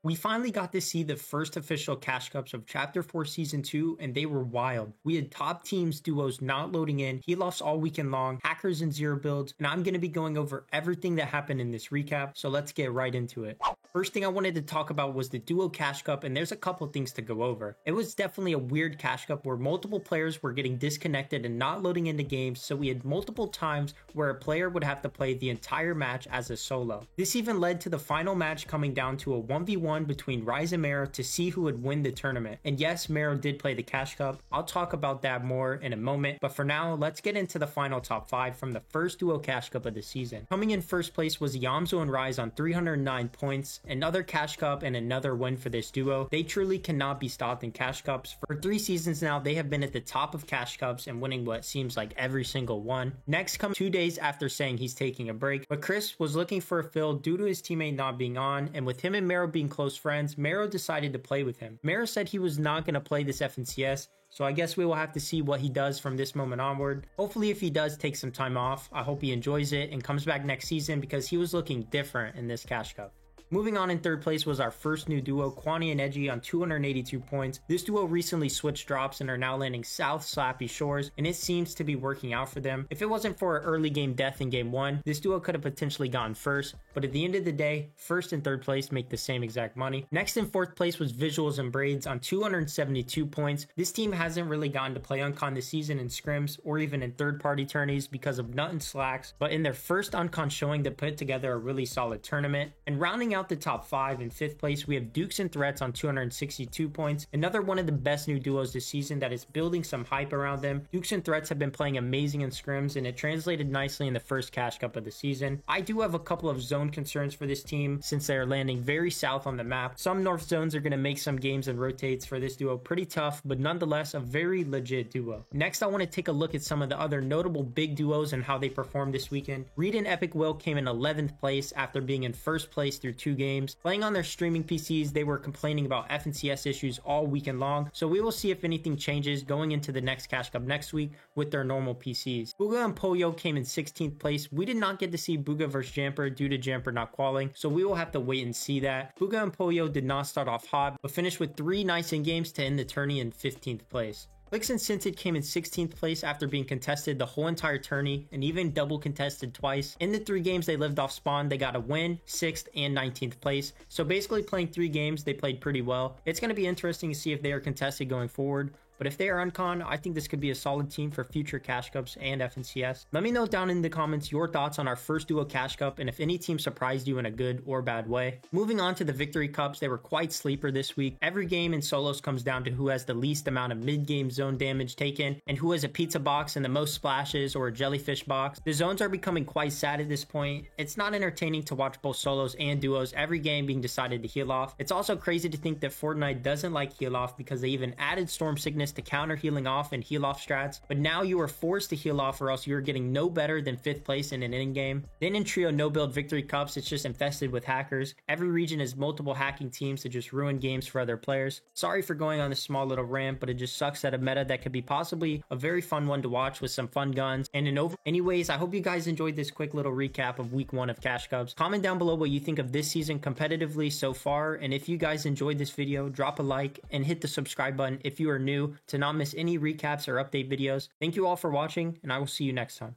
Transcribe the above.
We finally got to see the first official Cash Cups of Chapter 4 Season 2, and they were wild. We had top teams duos not loading in, heal-offs all weekend long, hackers and zero builds, and I'm going to be going over everything that happened in this recap, so let's get right into it. First thing I wanted to talk about was the Duo Cash Cup, and there's a couple things to go over. It was definitely a weird Cash Cup where multiple players were getting disconnected and not loading into games, so we had multiple times where a player would have to play the entire match as a solo. This even led to the final match coming down to a 1v1 between Rise and Mero to see who would win the tournament. And yes, Mero did play the Cash Cup. I'll talk about that more in a moment, but for now, let's get into the final top 5 from the first Duo Cash Cup of the season. Coming in first place was Yamzo and Rise on 309 points, another Cash Cup and another win for this duo. They truly cannot be stopped in Cash Cups. For 3 seasons now, they have been at the top of Cash Cups and winning what seems like every single one. Next comes 2 days after saying he's taking a break, but Chris was looking for a fill due to his teammate not being on, and with him and Mero being close friends, Mero decided to play with him. Mero said he was not going to play this FNCS, so I guess we will have to see what he does from this moment onward. Hopefully if he does take some time off, I hope he enjoys it and comes back next season because he was looking different in this Cash Cup. Moving on, in third place was our first new duo, Kwani and Edgy on 282 points. This duo recently switched drops and are now landing South Slappy Shores, and it seems to be working out for them. If it wasn't for an early game death in game 1, this duo could have potentially gone first, but at the end of the day, first and third place make the same exact money. Next in fourth place was Visuals and Braids on 272 points. This team hasn't really gotten to play Uncon this season in scrims or even in third-party tourneys because of Nut and Slacks, but in their first Uncon showing, they put together a really solid tournament. And rounding out the top 5, in 5th place we have Dukes and Threats on 262 points, another one of the best new duos this season that is building some hype around them. Dukes and Threats have been playing amazing in scrims, and it translated nicely in the first Cash Cup of the season. I do have a couple of zone concerns for this team since they are landing very south on the map. Some north zones are going to make some games and rotates for this duo pretty tough, but nonetheless a very legit duo. Next, I want to take a look at some of the other notable big duos and how they performed this weekend. Reed and Epic Will came in 11th place after being in first place through 2 games. Playing on their streaming PCs, they were complaining about FNCS issues all weekend long, so we will see if anything changes going into the next Cash Cup next week with their normal PCs. Booga and Poyo came in 16th place. We did not get to see Booga vs Jamper due to Jamper not qualing, so we will have to wait and see that. Booga and Poyo did not start off hot, but finished with 3 nice in games to end the tourney in 15th place. Flix and Scented came in 16th place after being contested the whole entire tourney and even double contested twice. In the 3 games they lived off spawn, they got a win, 6th and 19th place. So basically playing 3 games, they played pretty well. It's going to be interesting to see if they are contested going forward. But if they are Uncon, I think this could be a solid team for future Cash Cups and FNCS. Let me know down in the comments your thoughts on our first Duo Cash Cup and if any team surprised you in a good or bad way. Moving on to the Victory Cups, they were quite sleeper this week. Every game in solos comes down to who has the least amount of mid-game zone damage taken and who has a pizza box and the most splashes or a jellyfish box. The zones are becoming quite sad at this point. It's not entertaining to watch both solos and duos every game being decided to heal off. It's also crazy to think that Fortnite doesn't like heal off because they even added Storm Sickness to counter healing off and heal off strats, but now you are forced to heal off or else you're getting no better than 5th place in an in-game. Then in trio no build Victory Cups, it's just infested with hackers. Every region has multiple hacking teams to just ruin games for other players. Sorry for going on this small little rant, but it just sucks at a meta that could be possibly a very fun one to watch with some fun guns. And anyways, I hope you guys enjoyed this quick little recap of week 1 of Cash Cups. Comment down below what you think of this season competitively so far, and if you guys enjoyed this video, drop a like and hit the subscribe button if you are new to not miss any recaps or update videos. Thank you all for watching, and I will see you next time.